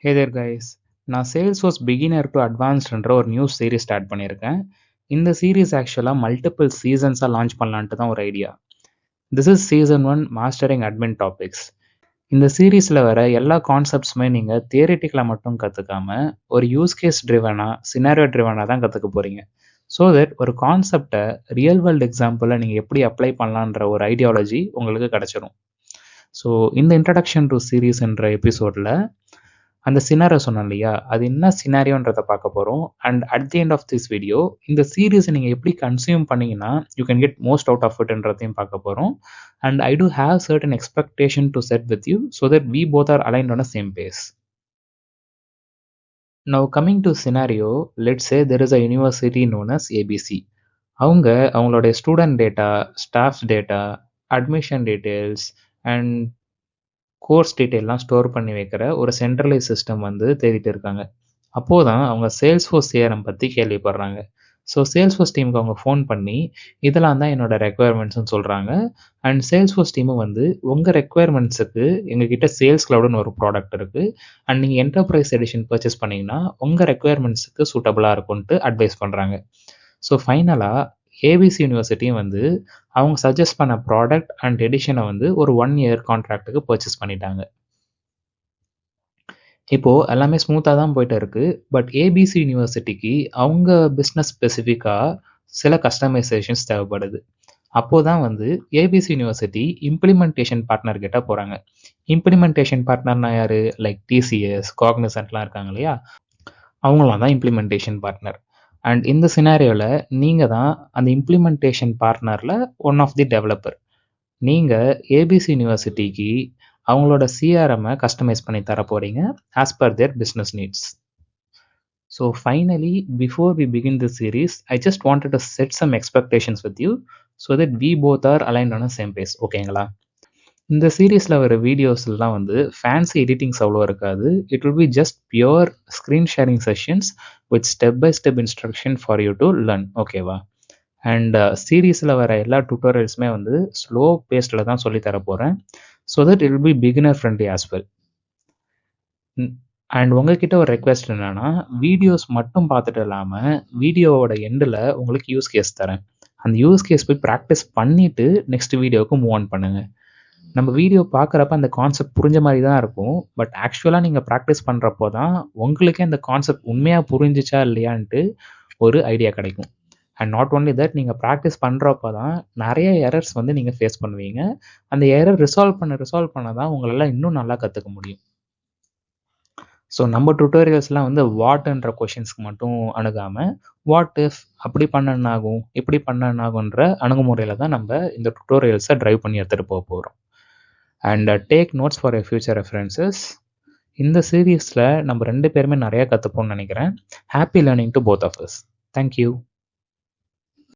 Hey there guys, நான் Salesforce Beginner to Advancedன்ற ஒரு new series start பண்ணியிருக்கேன். இந்த சீரிஸ் ஆக்சுவலாக மல்டிபிள் சீசன்ஸாக லான்ச் பண்ணலான்ட்டு தான் ஒரு idea. This is season 1 mastering admin topics. இந்த சீரீஸில் வர எல்லா கான்செப்ட்ஸுமே நீங்கள் தியரிட்டிக்கலாக மட்டும் கற்றுக்காம ஒரு யூஸ் கேஸ் ட்ரிவனாக சினாரியோ ட்ரிவனாக தான் கற்றுக்க போகிறீங்க. ஸோ தட் ஒரு கான்செப்டை ரியல் வேர்ல்டு எக்ஸாம்பிளில் நீங்கள் எப்படி அப்ளை பண்ணலான்ற ஒரு ஐடியாலஜி உங்களுக்கு கிடச்சிரும். ஸோ இந்த இன்ட்ரடக்ஷன் டு சீரீஸ்ன்ற எபிசோடில் அந்த சினாரியோ சொன்னோம் இல்லையா, அது என்ன சினாரியோன்றதை பார்க்க போகிறோம். And at the end of this video இந்த சீரீஸை நீங்கள் எப்படி கன்சியூம் பண்ணிங்கன்னா you can get most out of இட்ன்றதையும் பார்க்க போகிறோம். And I do have certain expectation to set with you so that we both are aligned on a same base. Now coming to scenario, let's say there is a university known as ABC. அவங்களுடைய student data, staffs data, admission details and course டீட்டெயிலாம் store பண்ணி வைக்கிற ஒரு centralise system தேடிட்டு இருக்காங்க. அப்போது தான் அவங்க சேல்ஸ்ஃபோர்ஸ் சிஆர்எம் பற்றி கேள்விப்படுறாங்க. ஸோ சேல்ஸ்ஃபோர்ஸ் டீமுக்கு அவங்க ஃபோன் பண்ணி இதெல்லாம் தான் என்னோட ரெக்குயர்மெண்ட்ஸ்னு சொல்கிறாங்க. அண்ட் சேல்ஸ்ஃபோர்ஸ் டீமும் உங்கள் ரெக்குயர்மெண்ட்ஸுக்கு எங்ககிட்ட சேல்ஸ் கிளவுடுன்னு ஒரு ப்ராடக்ட் இருக்குது, அண்ட் நீங்கள் என்டர்பிரைஸ் எடிஷன் பர்ச்சேஸ் பண்ணிங்கன்னா உங்கள் ரெக்குயர்மெண்ட்ஸுக்கு சூட்டபுளாக இருக்கும்ன்ட்டு அட்வைஸ் பண்ணுறாங்க. ஸோ ஃபைனலாக ஏபிசி யூனிவர்சிட்டியும் அவங்க சஜஸ்ட் பண்ண ப்ராடக்ட் அண்ட் எடிஷனை ஒரு 1 year கான்ட்ராக்டுக்கு பர்ச்சேஸ் பண்ணிட்டாங்க. இப்போது எல்லாமே ஸ்மூத்தாக தான் போயிட்டு இருக்குது. பட் ஏபிசி யூனிவர்சிட்டிக்கு அவங்க பிஸ்னஸ் ஸ்பெசிஃபிக்காக சில கஸ்டமைசேஷன்ஸ் தேவைப்படுது. அப்போது தான் ஏபிசி யூனிவர்சிட்டி இம்ப்ளிமெண்டேஷன் பார்ட்னர் கிட்ட போகிறாங்க. இம்ப்ளிமெண்டேஷன் பார்ட்னர்னா யார்? லைக் டிசிஎஸ், காக்னிசன்ட்லாம் இருக்காங்க இல்லையா, அவங்களாம் தான் இம்ப்ளிமெண்டேஷன் பார்ட்னர். அண்ட் இந்த சினாரியோவில் நீங்கள் தான் அந்த இம்ப்ளிமெண்டேஷன் பார்ட்னரில் ஒன் ஆஃப் தி டெவலப்பர். நீங்கள் ஏபிசி யூனிவர்சிட்டிக்கு அவங்களோட சிஆர்எம்மை கஸ்டமைஸ் பண்ணி தர போகிறீங்க as per their business needs. So finally before we begin the series I just wanted to set some expectations with you so that we both are aligned on a same page. ஓகேங்களா? இந்த சீரீஸில் வர வீடியோஸ்லாம் fancy editings அவ்வளோ இருக்காது. It will be just pure screen sharing sessions with step by step instruction for you to learn. ஓகேவா? And சீரீஸில் வர எல்லா டுட்டோரியல்ஸுமே ஸ்லோ பேஸ்டில் தான் சொல்லித்தர போகிறேன். So that it will B beginner friendly as well. And உங்ககிட்ட ஒரு ரெக்வெஸ்ட் என்னென்னா, வீடியோஸ் மட்டும் பார்த்துட்டு இல்லாமல் வீடியோவோட எண்டில் உங்களுக்கு யூஸ் கேஸ் தரேன். அந்த யூஸ் கேஸ் போய் ப்ராக்டிஸ் பண்ணிவிட்டு நெக்ஸ்ட் வீடியோவுக்கு மூவ் ஆன் பண்ணுங்கள். நம்ம வீடியோ பார்க்குறப்ப அந்த கான்செப்ட் புரிஞ்ச மாதிரி தான் இருக்கும். பட் ஆக்சுவலாக நீங்கள் ப்ராக்டிஸ் பண்ணுறப்போ தான் உங்களுக்கே அந்த கான்செப்ட் உண்மையாக புரிஞ்சிச்சா இல்லையான்ட்டு ஒரு ஐடியா கிடைக்கும். அண்ட் நாட் ஓன்லி தட், நீங்கள் ப்ராக்டிஸ் பண்ணுறப்போ தான் நிறைய எரர்ஸ் நீங்கள் ஃபேஸ் பண்ணுவீங்க. அந்த எரர் ரிசால்வ் பண்ண தான் உங்களால் இன்னும் நல்லா கற்றுக்க முடியும். ஸோ நம்ம டுட்டோரியல்ஸ்லாம் வாட்ன்ற கொஷின்ஸ்க்கு மட்டும் அணுகாமல் வாட் இஃப், அப்படி பண்ணனாகும், இப்படி பண்ணனாகுன்ற அணுகுமுறையில் தான் நம்ம இந்த டுட்டோரியல்ஸை ட்ரைவ் பண்ணி எடுத்துகிட்டு போக போகிறோம். And take notes for your future references. இந்த சீரீஸில் நம்ம 2 பேருமே நிறையா கற்றுப்போம்னு நினைக்கிறேன். Happy learning to both of us. Thank you.